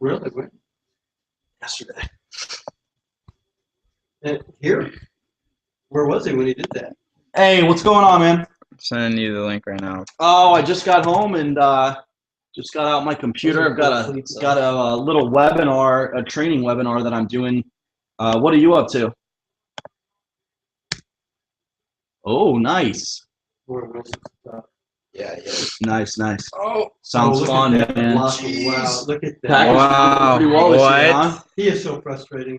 Really? When? Yesterday. Here? Where was he when he did that? Hey, what's going on, man? I'm sending you the link right now. Oh, I just got home and just got out my computer. I've got a little webinar, a training webinar that I'm doing. What are you up to? Oh, nice. Where was it? Yeah. Nice. Oh, Sounds look fun, at that man. blocking. Wow, look at that. Packers Wow, pretty well this year, what? huh? He is so frustrating.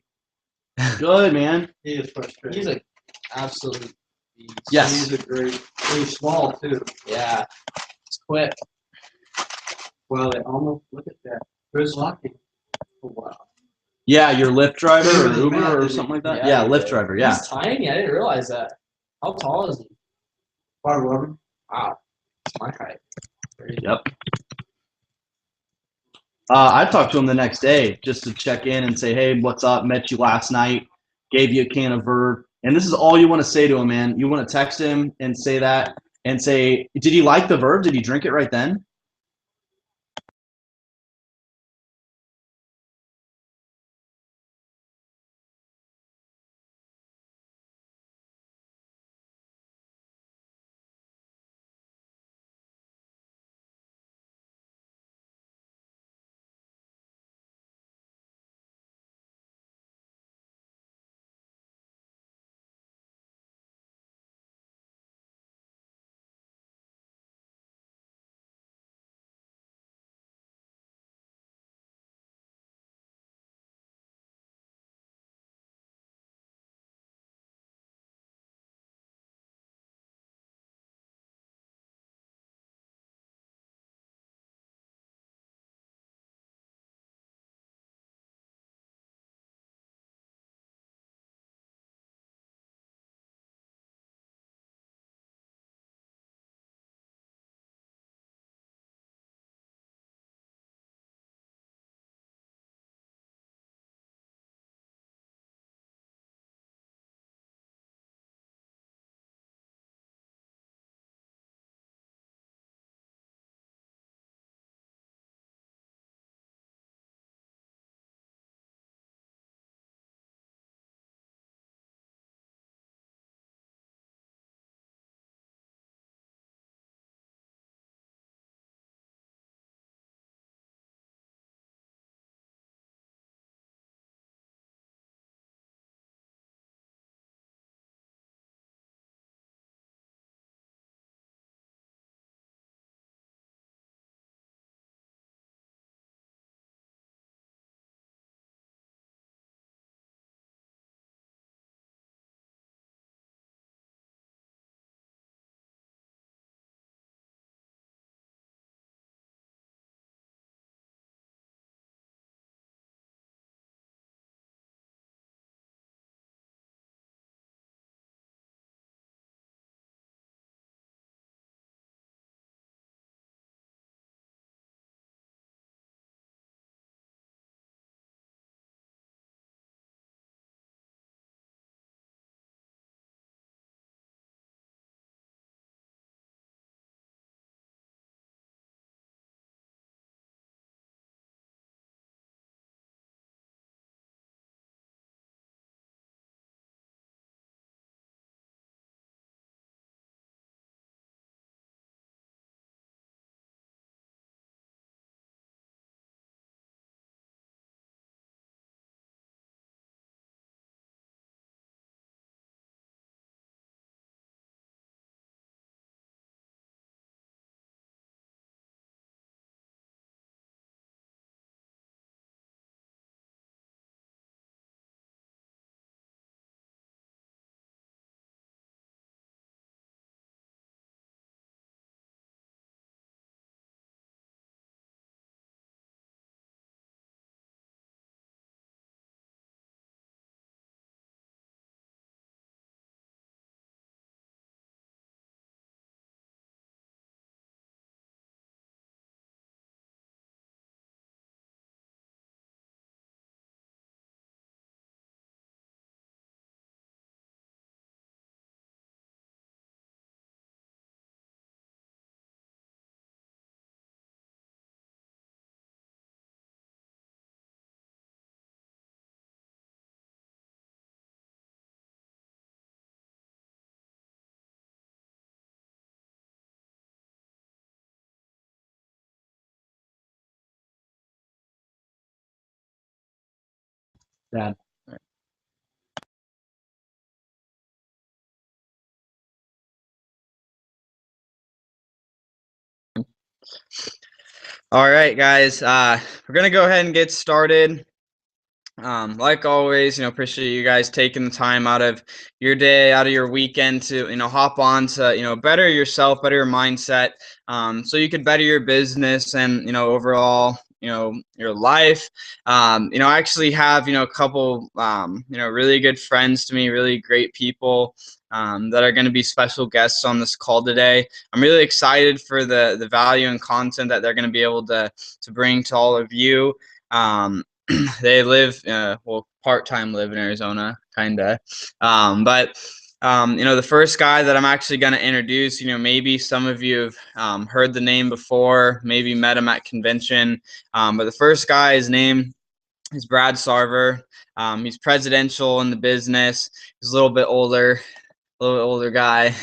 Good, man. He is frustrating. He's an absolute beast. Yes. He's a great. He's small too. Yeah. It's quick. Wow, they almost look at that. There's blocking. Oh, wow. Yeah, your Lyft driver or Really Uber mad, or didn't he? something like that. Yeah, Yeah, he Lyft did. driver. Yeah. He's tiny. I didn't realize that. How tall is he? 5'11". Wow. It's my height. Crazy. Yep. I talked to him the next day just to check in and say, hey, what's up? Met you last night. Gave you a can of Verve. And this is all you want to say to him, man. You want to text him and say that and say, did he like the Verve? Did he drink it right then? Dad. All right, guys. We're gonna go ahead and get started. Like always, appreciate you guys taking the time out of your day, out of your weekend to, hop on to, better yourself, better your mindset, so you can better your business and, overall, your life. I actually have, a couple, really good friends to me, really great people, that are going to be special guests on this call today. I'm really excited for the value and content that they're going to be able to bring to all of you. They live, part-time live in Arizona, kind of. But the first guy that I'm actually going to introduce, maybe some of you have heard the name before, maybe met him at convention. But the first guy, his name is Brad Sarver. He's presidential in the business. He's a little bit older guy.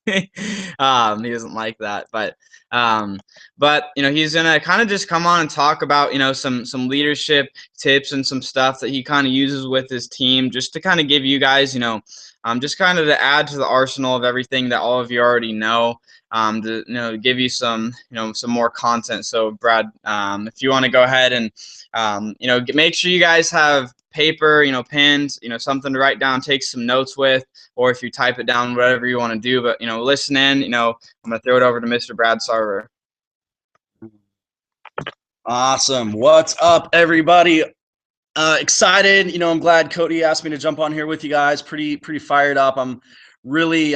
He doesn't like that, but he's gonna kind of just come on and talk about some leadership tips and some stuff that he kind of uses with his team, just to kind of give you guys just kind of to add to the arsenal of everything that all of you already know, to give you some some more content. So Brad, if you want to go ahead and make sure you guys have paper, pens, something to write down, take some notes with, or if you type it down, whatever you want to do. But listen in. I'm gonna throw it over to Mr. Brad Sarver. Awesome. What's up, everybody? Excited. I'm glad Cody asked me to jump on here with you guys. Pretty fired up. I'm really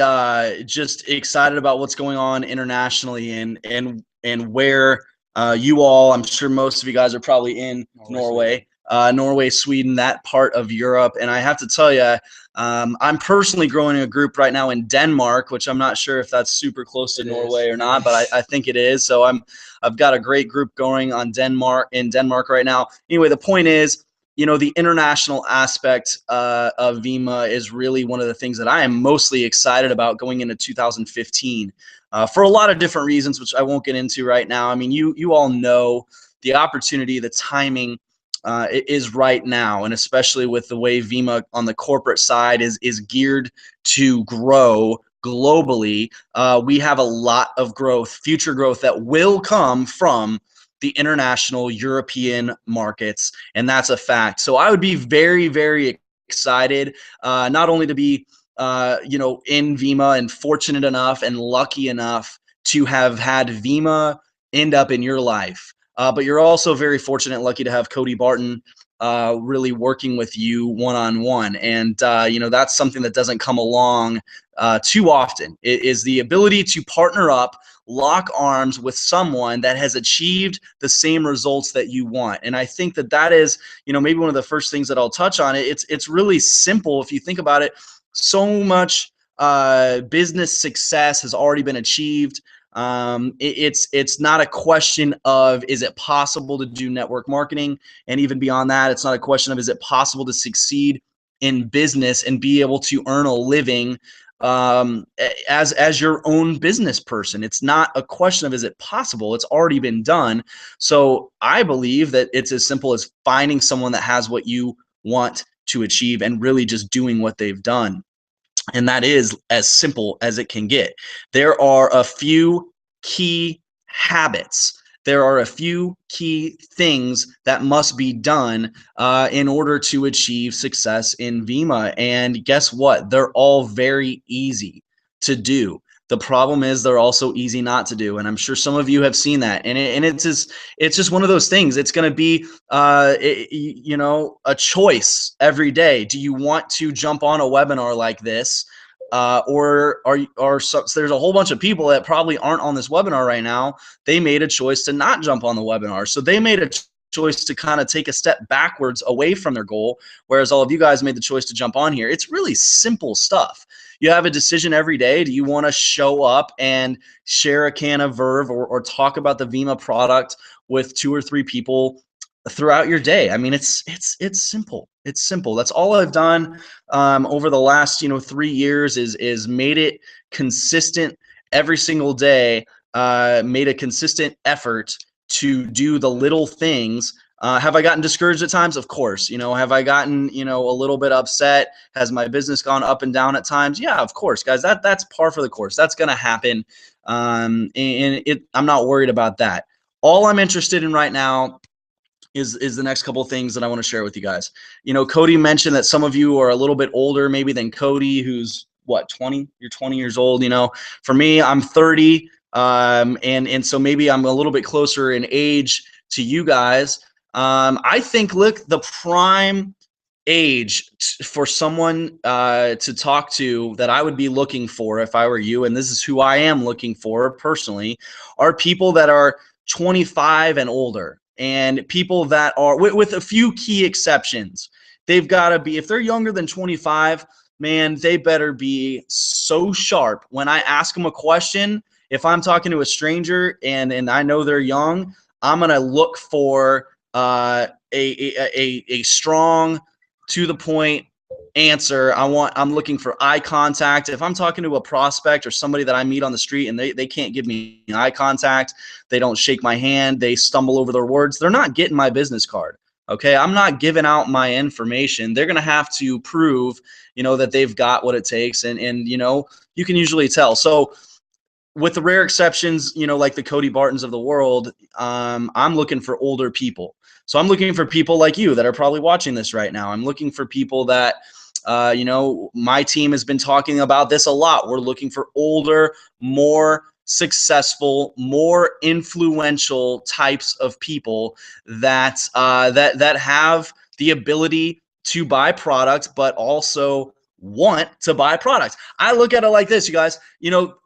just excited about what's going on internationally and where you all, I'm sure most of you guys are probably in Norway, Sweden, that part of Europe. And I have to tell you, I'm personally growing a group right now in Denmark, which I'm not sure if that's super close to Norway or not, but I think it is. So I've got a great group going on in Denmark right now. Anyway, the point is, the international aspect of Vemma is really one of the things that I am mostly excited about going into 2015, for a lot of different reasons, which I won't get into right now. I mean, you all know the opportunity, the timing is right now, and especially with the way Vemma on the corporate side is geared to grow globally. We have a lot of growth, future growth that will come from the international European markets, and that's a fact. So I would be very, very excited, not only to be in Vemma and fortunate enough and lucky enough to have had Vemma end up in your life, but you're also very fortunate and lucky to have Cody Barton really working with you one-on-one. And that's something that doesn't come along too often. It is the ability to partner up, lock arms with someone that has achieved the same results that you want. And I think that is, maybe one of the first things that I'll touch on. It's really simple if you think about it. So much business success has already been achieved. It's not a question of, is it possible to do network marketing? And even beyond that, it's not a question of, is it possible to succeed in business and be able to earn a living as your own business person? It's not a question of, is it possible? It's already been done. So I believe that it's as simple as finding someone that has what you want to achieve and really just doing what they've done. And that is as simple as it can get. There are a few key habits. There are a few key things that must be done in order to achieve success in Vemma. And guess what? They're all very easy to do. The problem is they're also easy not to do, and I'm sure some of you have seen that. And it's just one of those things. It's going to be a choice every day. Do you want to jump on a webinar like this, or so there's a whole bunch of people that probably aren't on this webinar right now. They made a choice to not jump on the webinar, so they made a choice to kind of take a step backwards away from their goal, whereas all of you guys made the choice to jump on here. It's really simple stuff. You have a decision every day. Do you want to show up and share a can of Verve or talk about the Vemma product with 2 or 3 people throughout your day? I mean, it's simple. It's simple. That's all I've done over the last 3 years is made it consistent every single day. Made a consistent effort to do the little things Have I gotten discouraged at times? Of course. Have I gotten, a little bit upset? Has my business gone up and down at times? Yeah, of course, guys. That's par for the course. That's going to happen. I'm not worried about that. All I'm interested in right now is the next couple of things that I want to share with you guys. Cody mentioned that some of you are a little bit older maybe than Cody, who's what, 20? You're 20 years old. For me, I'm 30. And so maybe I'm a little bit closer in age to you guys. I think, look, the prime age for someone to talk to that I would be looking for if I were you, and this is who I am looking for personally, are people that are 25 and older, and people that are, with a few key exceptions. They've got to be, if they're younger than 25, man, they better be so sharp. When I ask them a question, if I'm talking to a stranger and I know they're young, I'm going to look for a strong, to the point answer. I'm looking for eye contact. If I'm talking to a prospect or somebody that I meet on the street and they can't give me eye contact, they don't shake my hand, they stumble over their words, they're not getting my business card. Okay, I'm not giving out my information. They're gonna have to prove, that they've got what it takes, and you can usually tell. So with the rare exceptions, like the Cody Bartons of the world, I'm looking for older people. So I'm looking for people like you that are probably watching this right now. I'm looking for people that, my team has been talking about this a lot. We're looking for older, more successful, more influential types of people that that have the ability to buy product, but also want to buy products. I look at it like this, you guys.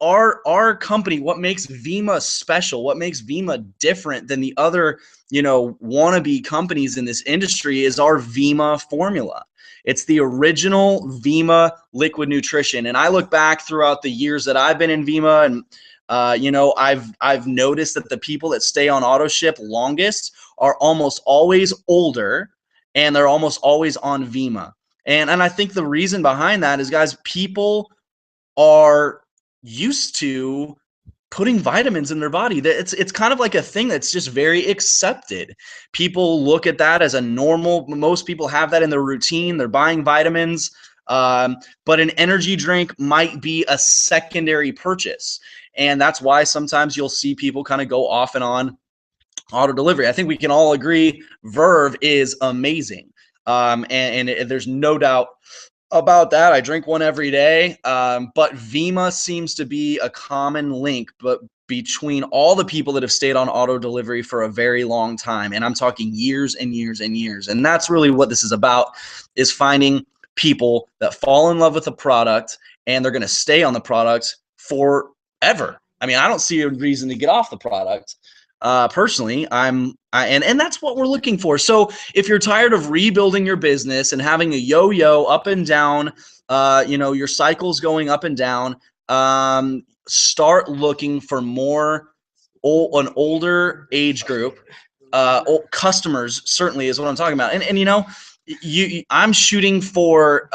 Our company, what makes Vemma special, what makes Vemma different than the other, wannabe companies in this industry, is our Vemma formula. It's the original Vemma liquid nutrition. And I look back throughout the years that I've been in Vemma, and I've noticed that the people that stay on auto ship longest are almost always older, and they're almost always on Vemma. And I think the reason behind that is, guys, people are used to putting vitamins in their body. It's kind of like a thing that's just very accepted. People look at that as a normal. Most people have that in their routine. They're buying vitamins, but an energy drink might be a secondary purchase. And that's why sometimes you'll see people kind of go off and on auto delivery. I think we can all agree Verve is amazing. And there's no doubt about that. I drink one every day. But Vemma seems to be a common link, but between all the people that have stayed on auto delivery for a very long time, and I'm talking years and years and years. And that's really what this is about, is finding people that fall in love with the product and they're going to stay on the product forever. I mean, I don't see a reason to get off the product. Personally, and that's what we're looking for. So if you're tired of rebuilding your business and having a yo-yo up and down, your cycles going up and down, start looking for an older age group. Customers certainly is what I'm talking about. And I'm shooting for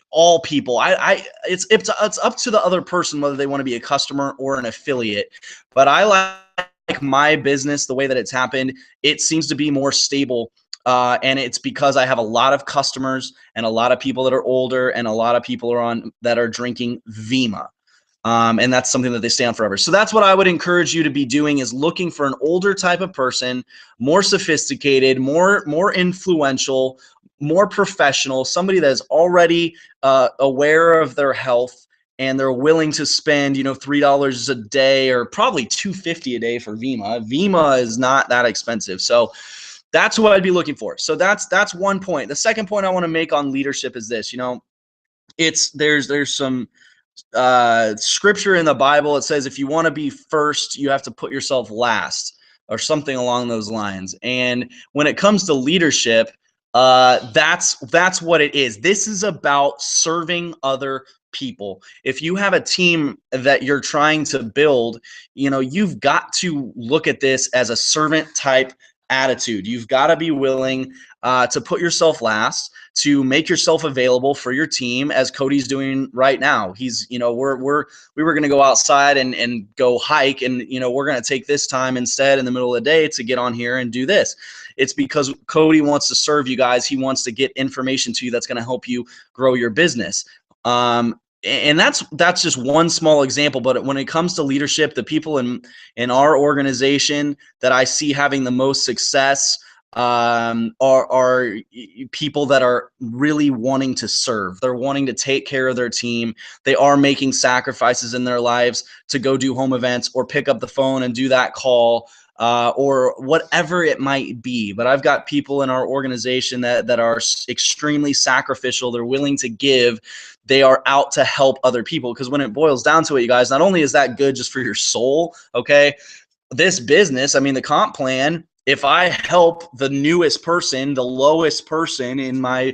all people. It's up to the other person whether they want to be a customer or an affiliate. But I like my business, the way that it's happened, it seems to be more stable. And it's because I have a lot of customers and a lot of people that are older and a lot of people that are drinking Vemma. And that's something that they stay on forever. So that's what I would encourage you to be doing, is looking for an older type of person, more sophisticated, more influential, more professional, somebody that is already aware of their health, and they're willing to spend, $3 a day or probably $2.50 a day for Vemma. Vemma is not that expensive. So that's what I'd be looking for. So that's one point. The second point I want to make on leadership is this. There's some scripture in the Bible. It says if you want to be first, you have to put yourself last, or something along those lines. And when it comes to leadership, that's what it is. This is about serving other people. If you have a team that you're trying to build, you've got to look at this as a servant type attitude. You've got to be willing to put yourself last, to make yourself available for your team, as Cody's doing right now. He's, we were going to go outside and go hike, and we're going to take this time instead in the middle of the day to get on here and do this. It's because Cody wants to serve you guys. He wants to get information to you that's going to help you grow your business. And that's just one small example. But when it comes to leadership, the people in our organization that I see having the most success are people that are really wanting to serve. They're wanting to take care of their team. They are making sacrifices in their lives to go do home events or pick up the phone and do that call, or whatever it might be. But I've got people in our organization that are extremely sacrificial. They're willing to give. They are out to help other people, because when it boils down to it, you guys, not only is that good just for your soul, okay, this business, I mean, the comp plan, if I help the newest person, the lowest person in my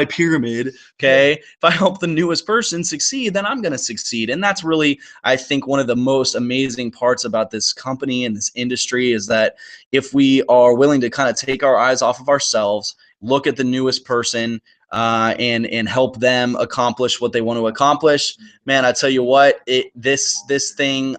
pyramid, okay, if I help the newest person succeed, then I'm going to succeed. And that's really, I think, one of the most amazing parts about this company and this industry, is that if we are willing to kind of take our eyes off of ourselves, look at the newest person, and help them accomplish what they want to accomplish, man, I tell you what, this thing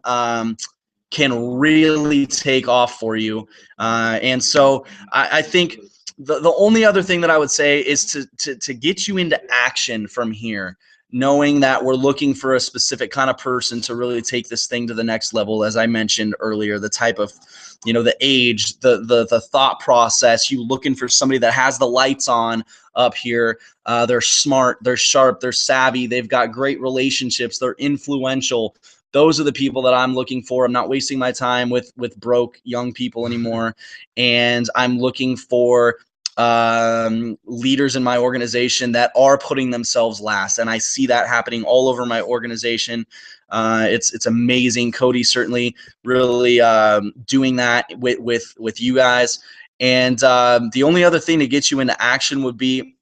can really take off for you. And so I think the only other thing that I would say is to get you into action from here, knowing that we're looking for a specific kind of person to really take this thing to the next level. As I mentioned earlier, the type of, the age, the thought process, you looking for somebody that has the lights on up here. They're smart, they're sharp, they're savvy, they've got great relationships, they're influential. Those are the people that I'm looking for. I'm not wasting my time with broke young people anymore. And I'm looking for leaders in my organization that are putting themselves last. And I see that happening all over my organization. It's amazing. Cody certainly really doing that with you guys. And the only other thing to get you into action would be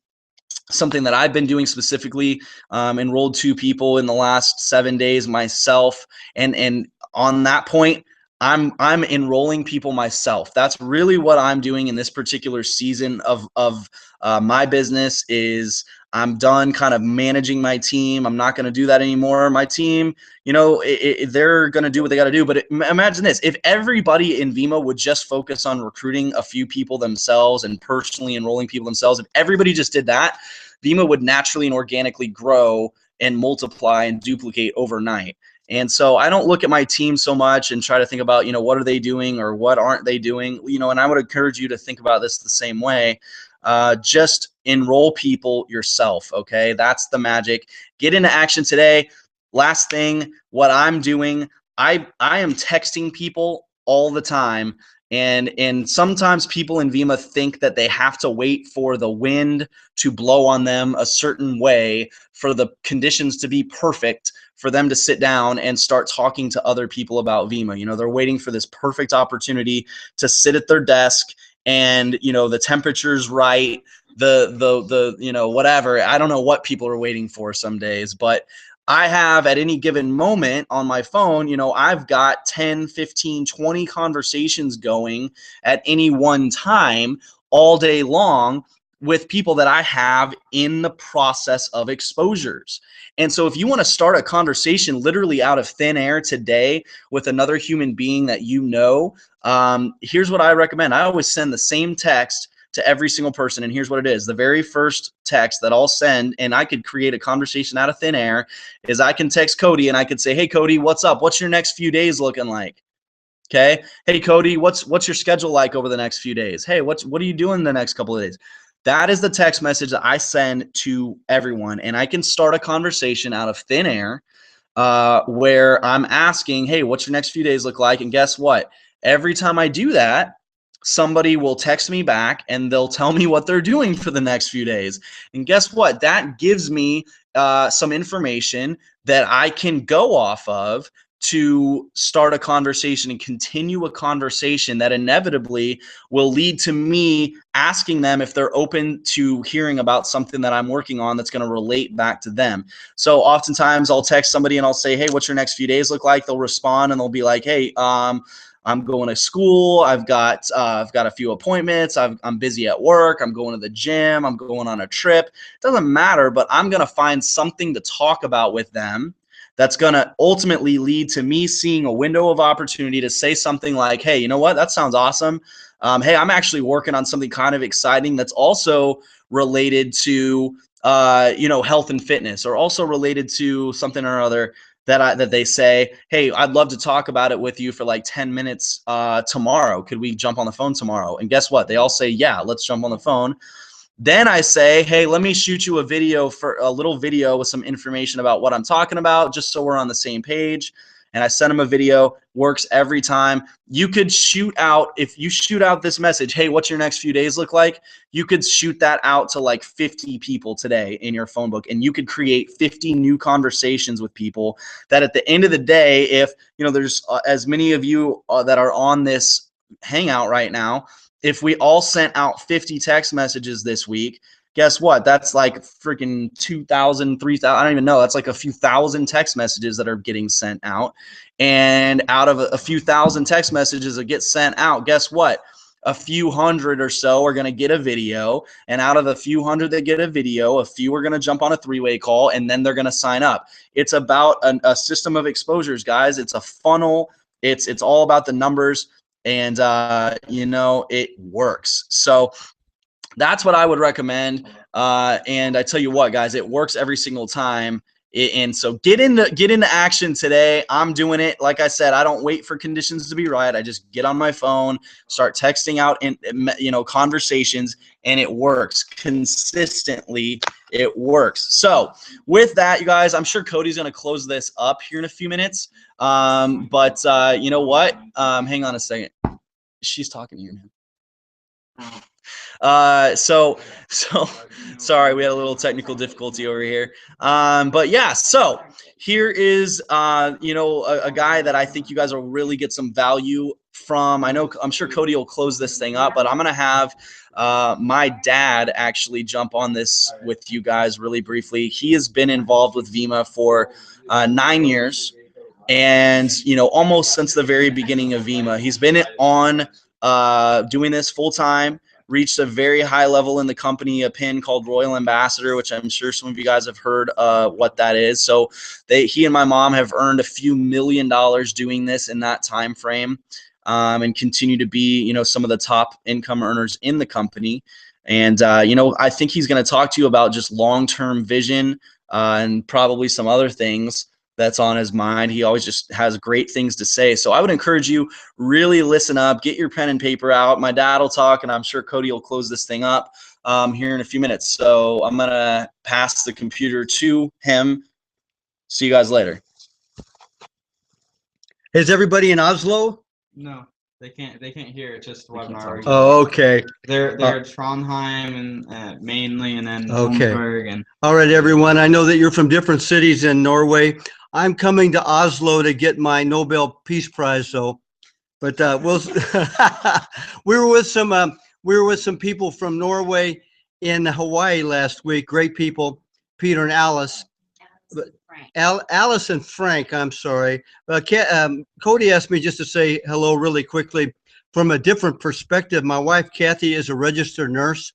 something that I've been doing specifically. Enrolled 2 people in the last 7 days myself. And on that point, I'm enrolling people myself. That's really what I'm doing in this particular season of my business. Is I'm done kind of managing my team. I'm not going to do that anymore. My team, they're going to do what they got to do. But imagine this: if everybody in Vemma would just focus on recruiting a few people themselves and personally enrolling people themselves, if everybody just did that, Vemma would naturally and organically grow and multiply and duplicate overnight. And so I don't look at my team so much and try to think about, what are they doing or what aren't they doing, and I would encourage you to think about this the same way. Just enroll people yourself. Okay. That's the magic. Get into action today. Last thing, what I'm doing, I am texting people all the time. And sometimes people in Vemma think that they have to wait for the wind to blow on them a certain way, for the conditions to be perfect, for them to sit down and start talking to other people about Vemma. They're waiting for this perfect opportunity to sit at their desk and, the temperature's right, the whatever. I don't know what people are waiting for some days, but I have at any given moment on my phone, I've got 10, 15, 20 conversations going at any one time all day long with people that I have in the process of exposures. And so if you want to start a conversation literally out of thin air today with another human being that here's what I recommend. I always send the same text to every single person. And here's what it is. The very first text that I'll send, and I could create a conversation out of thin air, is I can text Cody and I could say, hey, Cody, what's up? What's your next few days looking like? Okay. Hey, Cody, what's your schedule like over the next few days? Hey, what are you doing the next couple of days? That is the text message that I send to everyone. And I can start a conversation out of thin air where I'm asking, hey, what's your next few days look like? And guess what? Every time I do that, somebody will text me back and they'll tell me what they're doing for the next few days. And guess what? That gives me some information that I can go off of to start a conversation and continue a conversation that inevitably will lead to me asking them if they're open to hearing about something that I'm working on that's going to relate back to them. So oftentimes I'll text somebody and I'll say, hey, what's your next few days look like? They'll respond and they'll be like, hey, I'm going to school. I've got a few appointments. I'm busy at work. I'm going to the gym. I'm going on a trip. It doesn't matter, but I'm going to find something to talk about with them that's going to ultimately lead to me seeing a window of opportunity to say something like, hey, you know what? That sounds awesome. Hey, I'm actually working on something kind of exciting that's also related to, health and fitness, or also related to something or other that they say, hey, I'd love to talk about it with you for like 10 minutes tomorrow. Could we jump on the phone tomorrow? And guess what? They all say, yeah, let's jump on the phone. Then I say, hey, let me shoot you a little video with some information about what I'm talking about, just so we're on the same page. And I send them a video. Works every time. You could if you shoot out this message, hey, what's your next few days look like? You could shoot that out to like 50 people today in your phone book, and you could create 50 new conversations with people that at the end of the day, if there's as many of you that are on this hangout right now, if we all sent out 50 text messages this week, guess what? That's like freaking 2,000, 3,000. I don't even know. That's like a few thousand text messages that are getting sent out. And out of a few thousand text messages that get sent out, guess what? A few hundred or so are going to get a video. And out of the few hundred that get a video, a few are going to jump on a three-way call, and then they're going to sign up. It's about a system of exposures, guys. It's a funnel. It's all about the numbers. And, it works. So that's what I would recommend. And I tell you what, guys, it works every single time. And so get into action today. I'm doing it. Like I said, I don't wait for conditions to be right. I just get on my phone, start texting out conversations, and it works consistently. It works. So with that, you guys, I'm sure Cody's going to close this up here in a few minutes. But you know what? Hang on a second. She's talking to you, man. So sorry, we had a little technical difficulty over here. But yeah, so here is, a guy that I think you guys will really get some value from. I'm sure Cody will close this thing up, but I'm going to have my dad actually jump on this with you guys really briefly. He has been involved with Vemma for 9 years. And, almost since the very beginning of Vemma, he's been on doing this full time, reached a very high level in the company, a pin called Royal Ambassador, which I'm sure some of you guys have heard what that is. So he and my mom have earned a few $1 million doing this in that time frame, and continue to be, some of the top income earners in the company. And, I think he's going to talk to you about just long-term vision and probably some other things that's on his mind. He always just has great things to say. So I would encourage you, really listen up, get your pen and paper out. My dad will talk, and I'm sure Cody will close this thing up here in a few minutes. So I'm going to pass the computer to him. See you guys later. Is everybody in Oslo? No, they can't hear it. Just webinar. Oh, okay. They're Trondheim and mainly, and then Okay. Kongsberg and. All right, everyone. I know that you're from different cities in Norway. I'm coming to Oslo to get my Nobel Peace Prize. So, but we were with some people from Norway in Hawaii last week. Great people, Peter and Alice. Alice and Frank, I'm sorry. Cody asked me just to say hello really quickly from a different perspective. My wife, Kathy, is a registered nurse,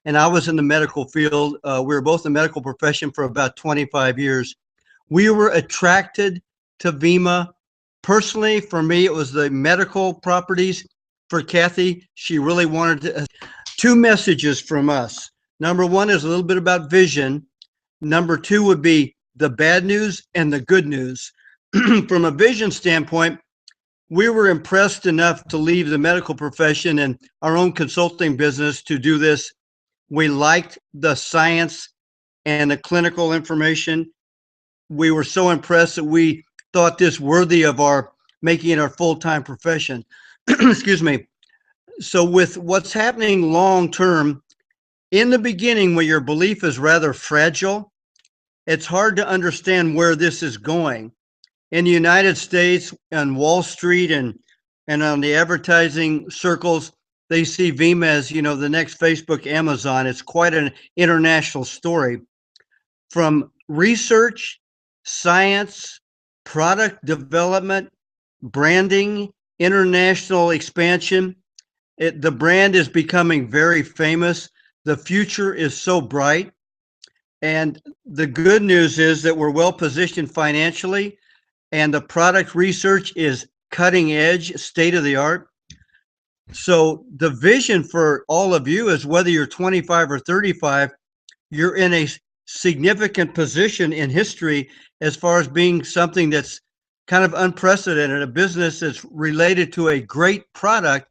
and I was in the medical field. We were both in the medical profession for about 25 years. We were attracted to Vemma. Personally, for me, it was the medical properties. For Kathy, she really wanted two messages from us. Number one is a little bit about vision. Number two would be the bad news and the good news. From a vision standpoint, we were impressed enough to leave the medical profession and our own consulting business to do this. We liked the science and the clinical information. We were so impressed that we thought this worthy of making it our full-time profession. Excuse me. So with what's happening long-term, in the beginning, when your belief is rather fragile, it's hard to understand where this is going. In the United States, on Wall Street and on the advertising circles, they see Vemma as, the next Facebook, Amazon. It's quite an international story. From research, science, product development, branding, international expansion. The brand is becoming very famous. The future is so bright. And the good news is that we're well positioned financially, and the product research is cutting edge, state of the art. So the vision for all of you is, whether you're 25 or 35, you're in a significant position in history as far as being something that's kind of unprecedented, a business that's related to a great product,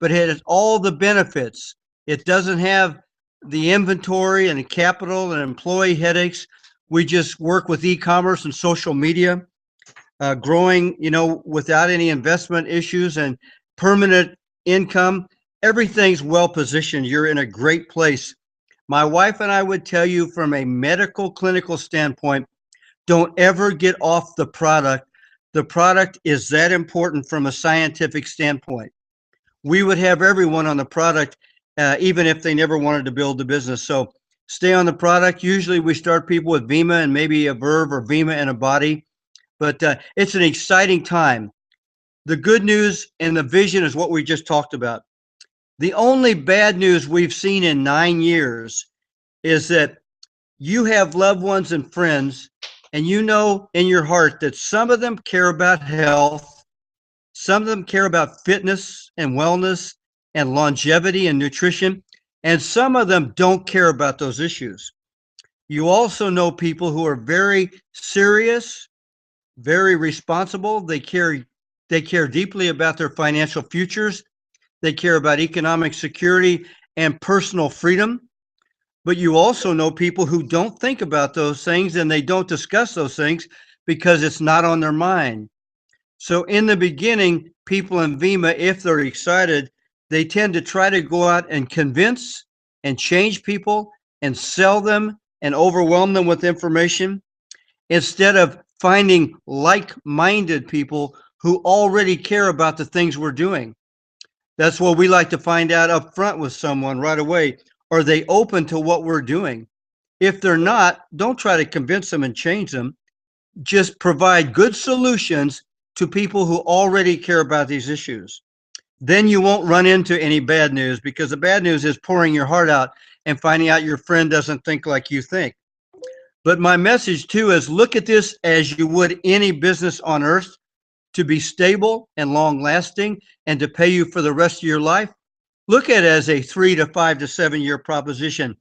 but it has all the benefits. It doesn't have the inventory and capital and employee headaches. We just work with e-commerce and social media, growing, without any investment issues and permanent income. Everything's well positioned. You're in a great place. My wife and I would tell you, from a medical clinical standpoint, don't ever get off the product. The product is that important from a scientific standpoint. We would have everyone on the product, even if they never wanted to build the business. So stay on the product. Usually we start people with Vemma and maybe a Verve or Vemma and a body, but it's an exciting time. The good news and the vision is what we just talked about. The only bad news we've seen in 9 years is that you have loved ones and friends, and you know in your heart that some of them care about health, some of them care about fitness and wellness and longevity and nutrition, and some of them don't care about those issues. You also know people who are very serious, very responsible. They care deeply about their financial futures. They care about economic security and personal freedom. But you also know people who don't think about those things, and they don't discuss those things because it's not on their mind. So in the beginning, people in Vemma, if they're excited, they tend to try to go out and convince and change people and sell them and overwhelm them with information, instead of finding like-minded people who already care about the things we're doing. That's what we like to find out up front with someone right away. Are they open to what we're doing? If they're not, don't try to convince them and change them. Just provide good solutions to people who already care about these issues. Then you won't run into any bad news, because the bad news is pouring your heart out and finding out your friend doesn't think like you think. But my message too is, look at this as you would any business on earth, to be stable and long lasting and to pay you for the rest of your life. Look at it as a 3 to 5 to 7 year proposition,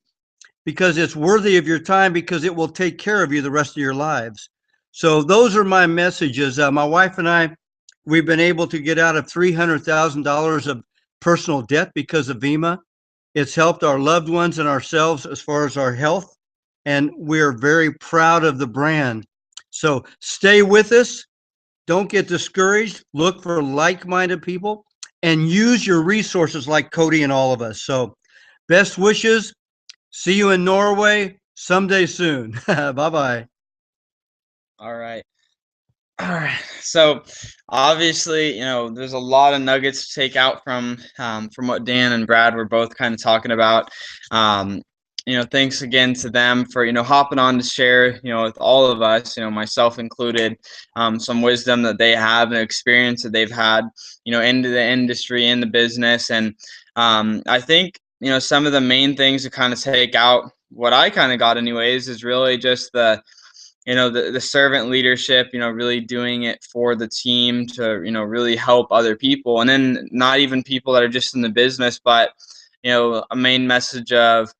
because it's worthy of your time, because it will take care of you the rest of your lives. So those are my messages. My wife and I, we've been able to get out of $300,000 of personal debt because of Vemma. It's helped our loved ones and ourselves as far as our health, and we're very proud of the brand. So stay with us. Don't get discouraged. Look for like-minded people and use your resources like Cody and all of us. So best wishes. See you in Norway someday soon. Bye-bye. All right. All right. So obviously, there's a lot of nuggets to take out from what Dan and Brad were both kind of talking about. Thanks again to them for, hopping on to share, with all of us, myself included, some wisdom that they have and experience that they've had, into the industry, in the business. And I think, some of the main things to kind of take out, what I kind of got anyways, is really just the servant leadership, really doing it for the team to, really help other people. And then not even people that are just in the business, but, a main message of,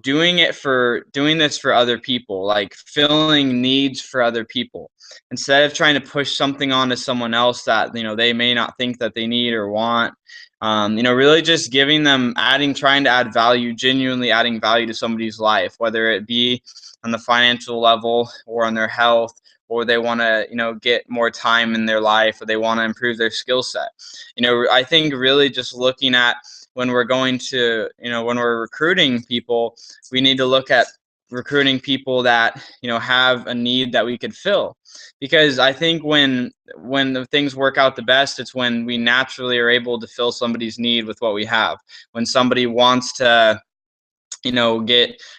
doing this for other people, like filling needs for other people, instead of trying to push something onto someone else that, they may not think that they need or want. Really just giving them, trying to add value, genuinely adding value to somebody's life, whether it be on the financial level or on their health, or they want to, get more time in their life, or they want to improve their skill set. I think really just looking at, when we're going to, when we're recruiting people, we need to look at recruiting people that, have a need that we could fill. Because I think when the things work out the best, it's when we naturally are able to fill somebody's need with what we have. When somebody wants to,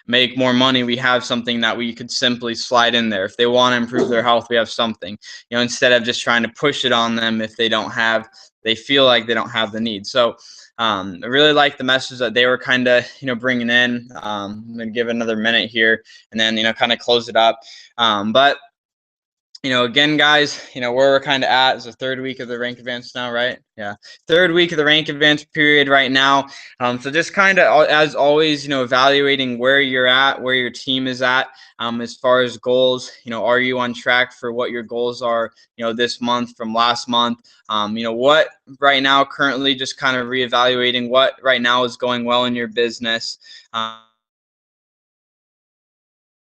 make more money, we have something that we could simply slide in there. If they want to improve their health, we have something, instead of just trying to push it on them if they don't have they feel like they don't have the need. So I really like the message that they were kind of, bringing in. I'm going to give it another minute here and then, kind of close it up. But again, guys, where we're kind of at is the third week of the rank advance now, right? Yeah. Third week of the rank advance period right now. So just kind of, as always, evaluating where you're at, where your team is at, as far as goals. Are you on track for what your goals are, this month from last month? What right now, currently, just kind of reevaluating what right now is going well in your business.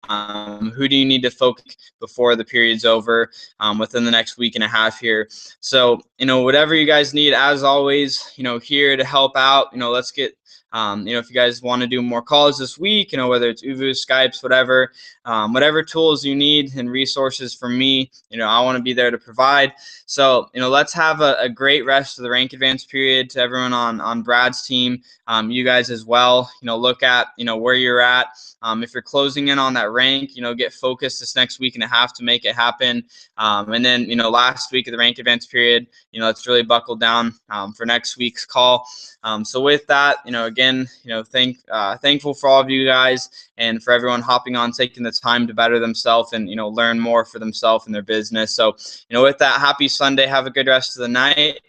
Who do you need to focus before the period's over, within the next week and a half here? So, whatever you guys need, as always, here to help out. Let's get, if you guys want to do more calls this week, whether it's ooVoo, Skypes, whatever, whatever tools you need and resources from me, I want to be there to provide. So, let's have a great rest of the rank advance period to everyone on Brad's team, you guys as well. Look at, where you're at. If you're closing in on that rank, get focused this next week and a half to make it happen. And then, last week of the rank advance period, let's really buckle down for next week's call. So with that, again, thankful for all of you guys and for everyone hopping on, taking the time to better themselves and, learn more for themselves and their business. So, with that, happy Sunday. Have a good rest of the night.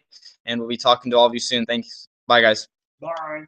And we'll be talking to all of you soon. Thanks. Bye, guys. Bye.